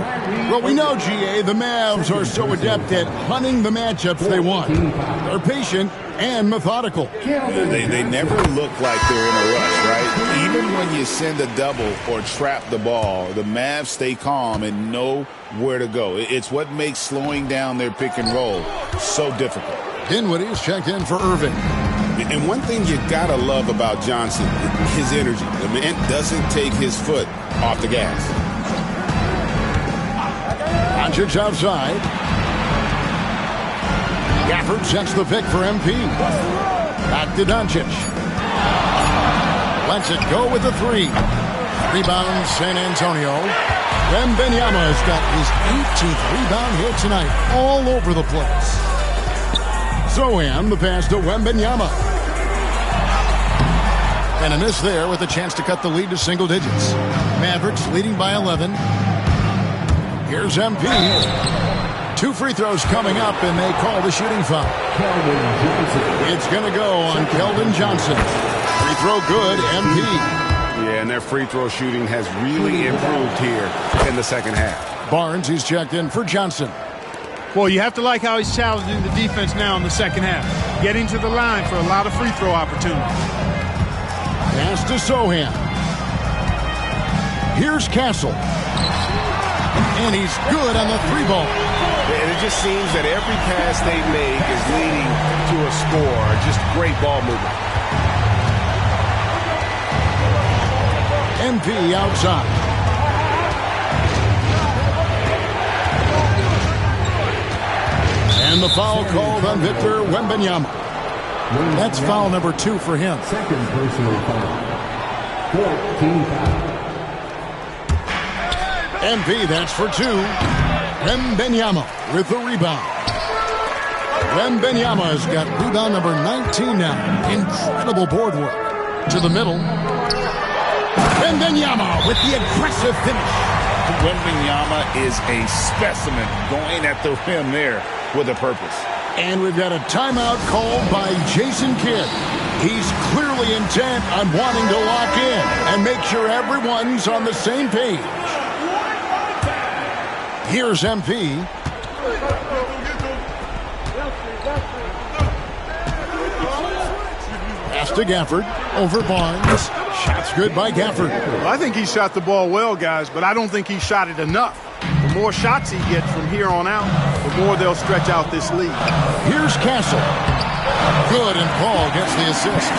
Well, we know, GA, the Mavs are so adept at hunting the matchups they want. They're patient and methodical. They never look like they're in a rush, right? Even when you send a double or trap the ball, the Mavs stay calm and know where to go. It's what makes slowing down their pick and roll so difficult. Dinwiddie's checked in for Irving. And one thing you gotta love about Johnson, his energy. The man doesn't take his foot off the gas. Doncic outside. Gafford sets the pick for MP. Back to Doncic. Lets it go with the three. Rebound San Antonio. Wembanyama's got his 18th rebound here tonight. All over the place. Zohan, the pass to Wembanyama. And a miss there with a chance to cut the lead to single digits. Mavericks leading by 11. Here's MP. 2 free throws coming up, and they call the shooting foul. It's going to go on Keldon Johnson. Free throw good, MP. Yeah, and their free throw shooting has really improved here in the second half. Barnes, he's checked in for Johnson. Well, you have to like how he's challenging the defense now in the second half. Getting to the line for a lot of free throw opportunities. Pass to Zohan. Here's Castle. And he's good on the 3-ball. And it just seems that every pass they make is leading to a score. Just great ball movement. MP outside. And the foul called on Victor Wembanyama. That's foul number 2 for him. Second personal foul. 14 foul. MP, that's for 2. Wembanyama with the rebound. Wembanyama's got rebound number 19 now. Incredible board work. To the middle. Wembanyama with the aggressive finish. Wembanyama is a specimen going at the rim there with a purpose. And we've got a timeout called by Jason Kidd. He's clearly intent on wanting to lock in and make sure everyone's on the same page. Here's MP. Pass to Gafford. Over Barnes. Shots good by Gafford. Well, I think he shot the ball well, guys, but I don't think he shot it enough. The more shots he gets from here on out, the more they'll stretch out this lead. Here's Castle. Good, and Paul gets the assist.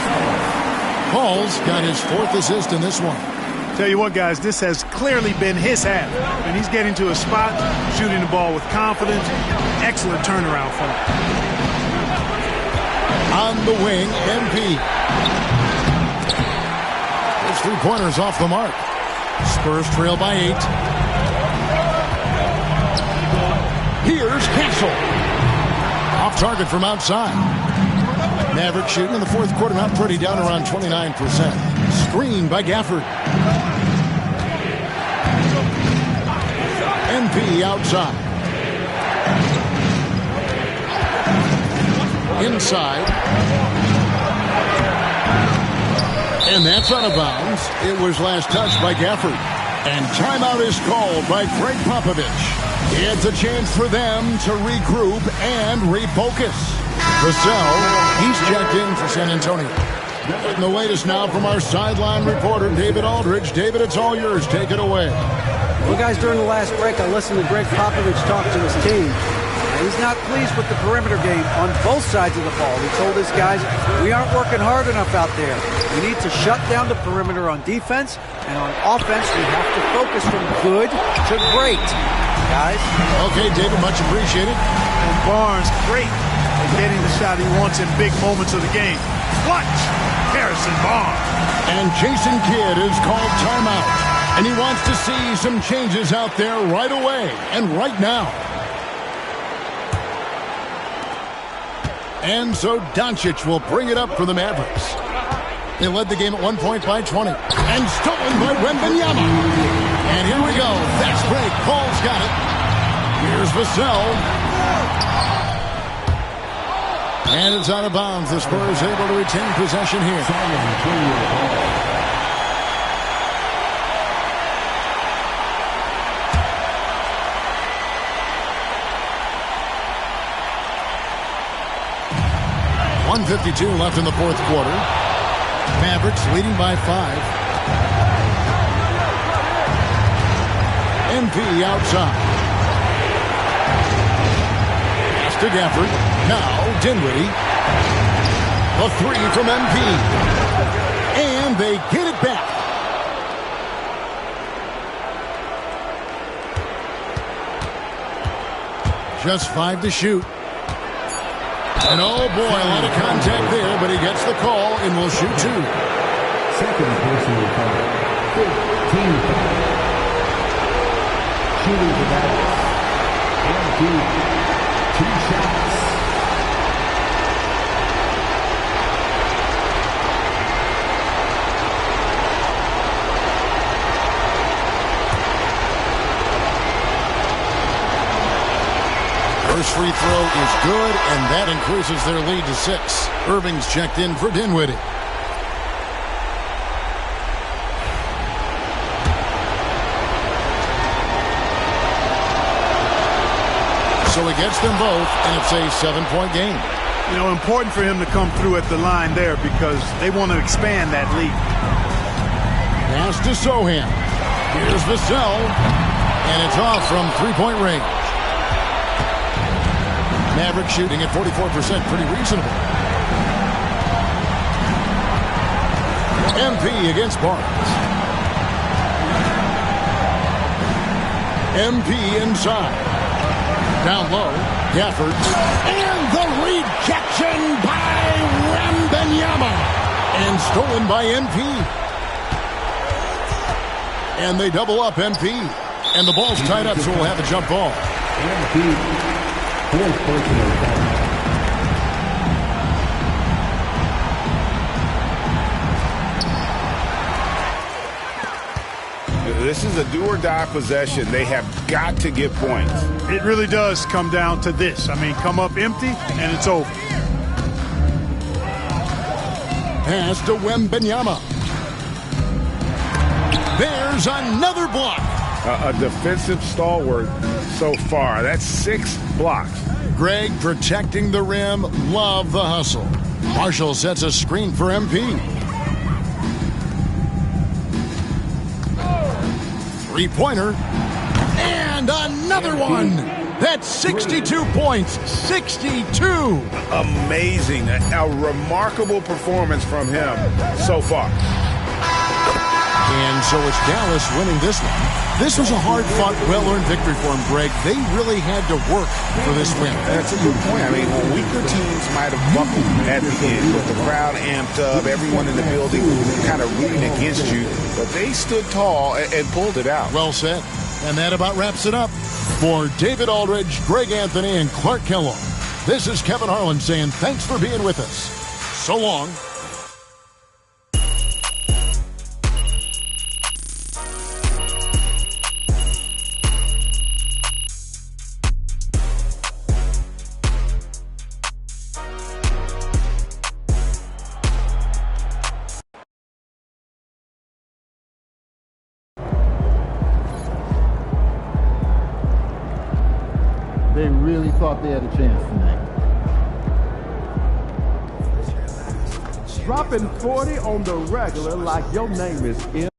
Paul's got his 4th assist in this one. Tell you what, guys, this has clearly been his half. And he's getting to a spot, shooting the ball with confidence. Excellent turnaround for him. On the wing, MP. His 3-pointers off the mark. Spurs trail by 8. Here's Castle. Off target from outside. Maverick shooting in the 4th quarter, not pretty, down around 29%. Screen by Gafford. MP outside. Inside. And that's out of bounds. It was last touched by Gafford. And timeout is called by Greg Popovich. It's a chance for them to regroup and refocus. Vassell, he's checked in for San Antonio. And the latest now from our sideline reporter, David Aldridge. David, it's all yours. Take it away. Well, guys, during the last break, I listened to Greg Popovich talk to his team. He's not pleased with the perimeter game on both sides of the ball. He told his guys, we aren't working hard enough out there. We need to shut down the perimeter on defense, and on offense, we have to focus from good to great. Guys? Okay, David, much appreciated. And Barnes, great at getting the shot he wants in big moments of the game. Watch Harrison Barnes. And Jason Kidd is called timeout. And he wants to see some changes out there right away and right now. And so Doncic will bring it up for the Mavericks. They led the game at 1 point by 20. And stolen by Wembanyama. And here we go. Fast break. Paul's got it. Here's Vassell. And it's out of bounds. The Spurs able to retain possession here. .152 left in the 4th quarter. Mavericks leading by 5. MP outside. Pass to Gafford. Now Dinwiddie. A 3 from MP. And they get it back. Just 5 to shoot. And oh boy, a lot of contact there, but he gets the call and will shoot 2. Second personal foul. Team foul. Shooting the Mavericks. And 2 shots. First free throw is good, and that increases their lead to 6. Irving's checked in for Dinwiddie. So he gets them both, and it's a 7-point game. You know, important for him to come through at the line there because they want to expand that lead. Pass to Sohan. Here's Vassell, and it's off from 3-point range. Maverick shooting at 44%, pretty reasonable. MP against Barnes. MP inside. Down low, Gafford. And the rejection by Wembanyama. And stolen by MP. And they double up MP. And the ball's tied up, so we'll have a jump ball. MP. Fourth personal foul. This is a do-or-die possession. They have got to get points. It really does come down to this. I mean, come up empty, and it's over. Pass to Wembanyama. There's another block. A defensive stalwart so far. That's 6 blocks. Greg protecting the rim. Love the hustle. Marshall sets a screen for MP. 3-pointer. And another one. That's 62 points. 62. Amazing. A remarkable performance from him so far. And so it's Dallas winning this one. This was a hard-fought, well-earned victory for him, Greg. They really had to work for this win. That's a good point. I mean, weaker teams might have buckled at the end with the crowd amped up, everyone in the building kind of rooting against you. But they stood tall and pulled it out. Well said. And that about wraps it up. For David Aldridge, Greg Anthony, and Clark Kellogg, this is Kevin Harlan saying thanks for being with us. So long. They really thought they had a chance tonight. Dropping 40 on the regular like your name is M.